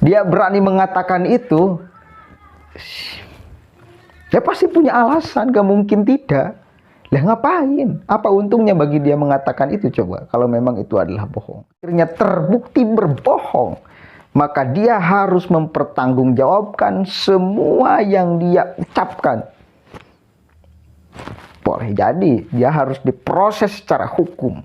dia berani mengatakan itu, dia pasti punya alasan, gak mungkin tidak. Lah ngapain? Apa untungnya bagi dia mengatakan itu coba, kalau memang itu adalah bohong? Akhirnya terbukti berbohong, maka dia harus mempertanggungjawabkan semua yang dia ucapkan. Boleh jadi dia harus diproses secara hukum.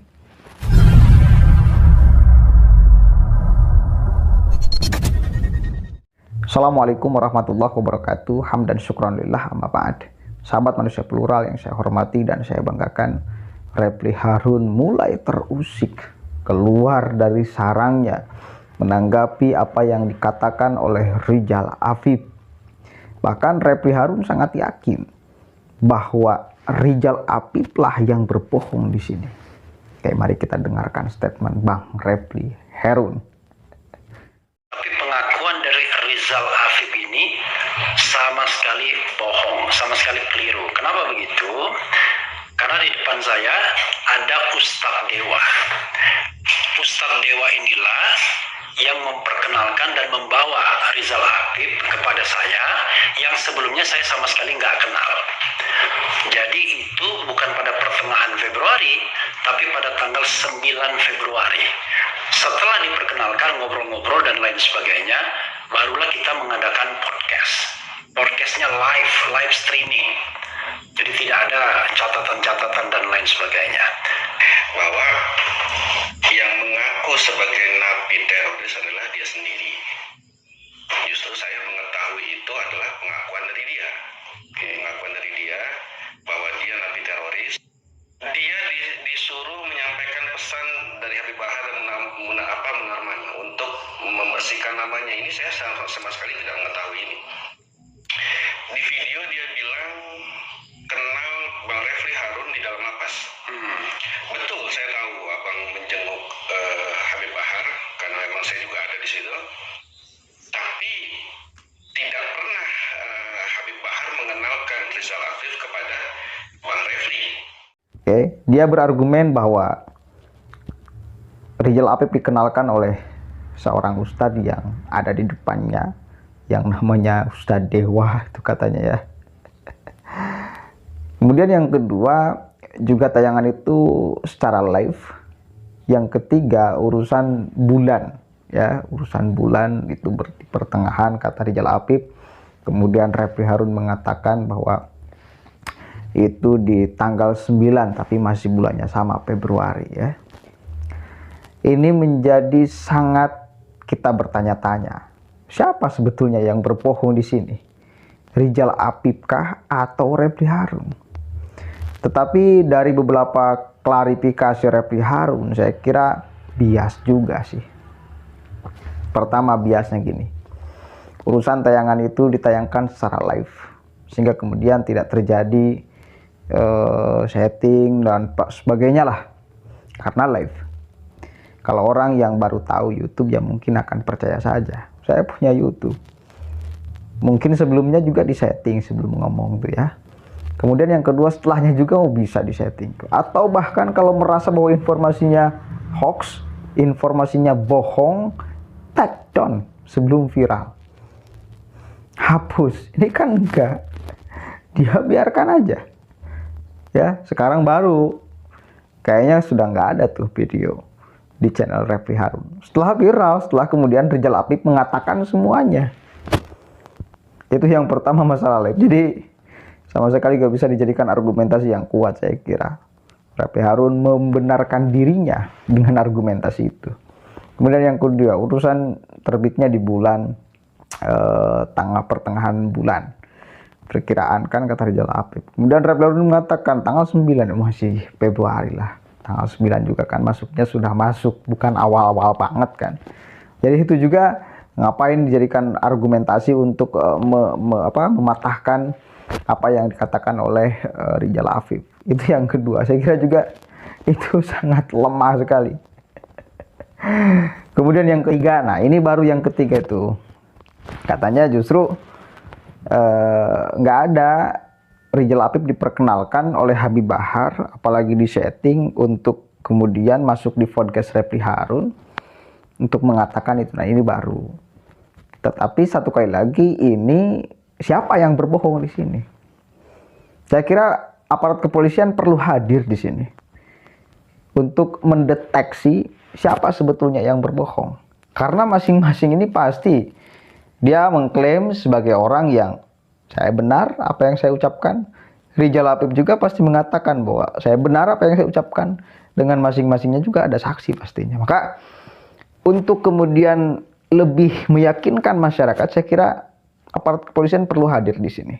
Assalamualaikum warahmatullahi wabarakatuh. Hamdan syukran lillah, amma ba'd. Sahabat manusia plural yang saya hormati dan saya banggakan, Refly Harun mulai terusik keluar dari sarangnya menanggapi apa yang dikatakan oleh Rizal Afif. Bahkan Refly Harun sangat yakin bahwa Rizal Afif lah yang berbohong di sini. Oke, mari kita dengarkan statement Bang Refly Harun. Tapi pengakuan dari Rizal Afif ini sama sekali bohong, sama sekali keliru. Kenapa begitu? Karena di depan saya ada Ustadz Dewa. Ustadz Dewa inilah yang memperkenalkan dan membawa Rizal Afif kepada saya, yang sebelumnya saya sama sekali nggak kenal. Jadi itu bukan pada pertengahan Februari, tapi pada tanggal 9 Februari. Setelah diperkenalkan, ngobrol-ngobrol dan lain sebagainya, barulah kita mengadakan podcast. Podcastnya live streaming. Jadi tidak ada catatan-catatan dan lain sebagainya. Bahwa yang mengaku sebagai napi teroris adalah dia sendiri. Justru saya mengetahui itu adalah pengakuan dari dia. Pengakuan dari dia bahwa dia napi teroris. Dia disuruh menyampaikan pesan dari Habib Bahar dan Munarman untuk membersihkan namanya. Ini saya sama sekali tidak mengetahui ini. Di video dia bilang kenal Bang Refly Harun di dalam lapas. Betul, saya tahu abang menjenguk Habib Bahar karena memang saya juga ada di situ. Tapi tidak pernah Habib Bahar mengenalkan Rizal Afif kepada Bang Refly. Oke, dia berargumen bahwa Rizal Afif dikenalkan oleh seorang ustadz yang ada di depannya, yang namanya Ustadz Dewa itu katanya ya. Kemudian yang kedua, juga tayangan itu secara live. Yang ketiga, urusan bulan ya, urusan bulan itu di pertengahan kata Rizal Afif. Kemudian Refly Harun mengatakan bahwa itu di tanggal 9 tapi masih bulannya sama, Februari ya. Ini menjadi sangat kita bertanya-tanya, siapa sebetulnya yang berbohong di sini? Rizal Afif kah atau Refly Harun? Tetapi dari beberapa klarifikasi Refly Harun, saya kira bias juga sih. Pertama, biasnya gini, urusan tayangan itu ditayangkan secara live, sehingga kemudian tidak terjadi setting dan sebagainya lah, karena live. Kalau orang yang baru tahu YouTube ya mungkin akan percaya saja, saya punya YouTube. Mungkin sebelumnya juga disetting sebelum ngomong tuh ya. Kemudian yang kedua, setelahnya juga bisa disetting. Atau bahkan kalau merasa bahwa informasinya hoax, informasinya bohong, take down sebelum viral. Hapus. Ini kan enggak. Dia biarkan aja. Ya, sekarang baru kayaknya sudah nggak ada tuh video di channel Refly Harun. Setelah viral, setelah kemudian Rizal Afif mengatakan semuanya. Itu yang pertama, masalah live. Jadi sama sekali gak bisa dijadikan argumentasi yang kuat, saya kira. Refly Harun membenarkan dirinya dengan argumentasi itu. Kemudian yang kedua, urusan terbitnya di bulan tanggal pertengahan bulan. Perkiraan kan kata Rizal Afif. Kemudian Refly Harun mengatakan tanggal 9, masih Februari lah. Tanggal 9 juga kan masuknya sudah masuk, bukan awal-awal banget kan. Jadi itu juga ngapain dijadikan argumentasi untuk mematahkan apa yang dikatakan oleh Rizal Afif. Itu yang kedua, saya kira juga itu sangat lemah sekali. Kemudian yang ketiga, nah ini baru yang ketiga itu, katanya justru nggak ada Rizal Afif diperkenalkan oleh Habib Bahar, apalagi di setting untuk kemudian masuk di podcast Refly Harun untuk mengatakan itu. Nah ini baru. Tetapi satu kali lagi, ini siapa yang berbohong di sini? Saya kira aparat kepolisian perlu hadir di sini untuk mendeteksi siapa sebetulnya yang berbohong. Karena masing-masing ini pasti dia mengklaim sebagai orang yang saya benar apa yang saya ucapkan. Rizal Apip juga pasti mengatakan bahwa saya benar apa yang saya ucapkan. Dengan masing-masingnya juga ada saksi pastinya. Maka untuk kemudian lebih meyakinkan masyarakat, saya kira aparat kepolisian perlu hadir di sini.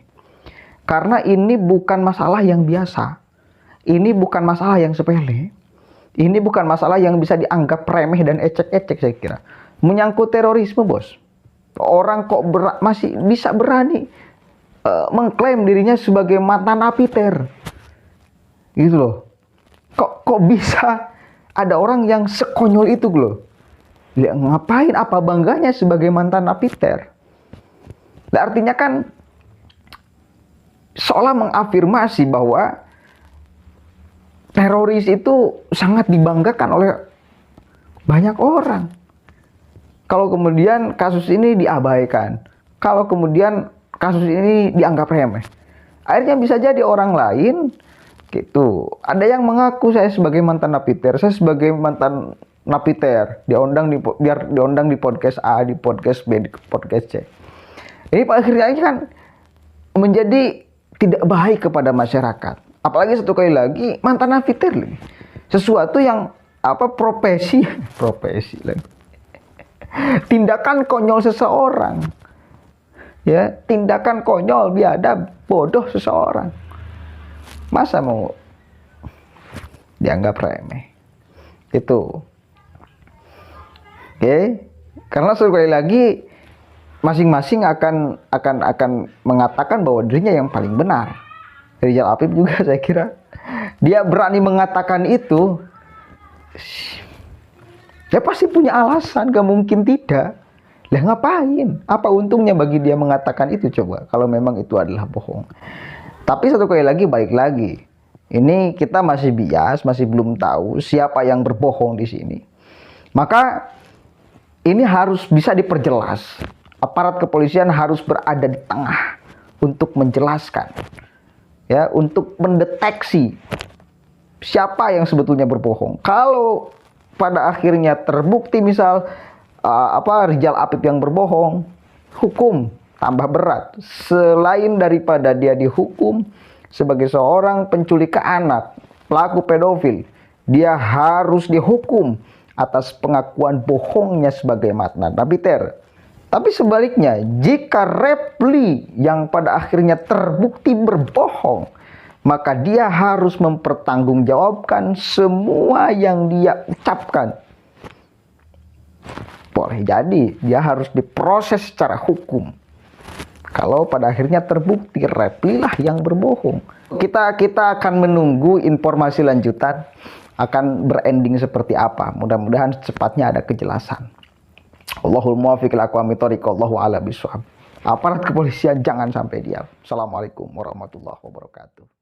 Karena ini bukan masalah yang biasa. Ini bukan masalah yang sepele. Ini bukan masalah yang bisa dianggap remeh dan ecek-ecek, saya kira. Menyangkut terorisme, bos. Orang kok masih bisa berani mengklaim dirinya sebagai mantan napiter. Gitu loh. Kok bisa ada orang yang sekonyol itu loh. Ya, ngapain, apa bangganya sebagai mantan napiter? Nah, artinya kan seolah mengafirmasi bahwa teroris itu sangat dibanggakan oleh banyak orang. Kalau kemudian kasus ini diabaikan, kalau kemudian kasus ini dianggap remeh, akhirnya bisa jadi orang lain gitu. Ada yang mengaku saya sebagai mantan napiter, saya sebagai mantan napiter, diundang di podcast A, di podcast B, di podcast C. Ini akhirnya kan menjadi tidak baik kepada masyarakat. Apalagi satu kali lagi mantan napiter lagi. Sesuatu yang profesi lagi. Tindakan konyol seseorang. Ya, tindakan konyol, biadab, bodoh seseorang. Masa mau dianggap remeh? Itu. Oke, karena sekali lagi masing-masing akan mengatakan bahwa dirinya yang paling benar. Rizal Apip juga saya kira dia berani mengatakan itu, dia pasti punya alasan, gak mungkin tidak. Lah ngapain? Apa untungnya bagi dia mengatakan itu coba kalau memang itu adalah bohong? Tapi satu kali lagi, balik lagi. Ini kita masih bias, masih belum tahu siapa yang berbohong di sini. Maka ini harus bisa diperjelas. Aparat kepolisian harus berada di tengah untuk menjelaskan, ya, untuk mendeteksi siapa yang sebetulnya berbohong. Kalau pada akhirnya terbukti misal Rizal Apip yang berbohong, hukum tambah berat. Selain daripada dia dihukum sebagai seorang penculik anak, pelaku pedofil, dia harus dihukum atas pengakuan bohongnya sebagai mantan napiter. Tapi sebaliknya, jika Reply yang pada akhirnya terbukti berbohong, maka dia harus mempertanggungjawabkan semua yang dia ucapkan. Boleh jadi dia harus diproses secara hukum. Kalau pada akhirnya terbukti Reply lah yang berbohong. Kita akan menunggu informasi lanjutan akan berending seperti apa. Mudah-mudahan secepatnya ada kejelasan. Allahul muwaffiq ila aqwamit thoriq, wallahu a'lam bishawab. Aparat kepolisian jangan sampai diam. Assalamualaikum warahmatullahi wabarakatuh.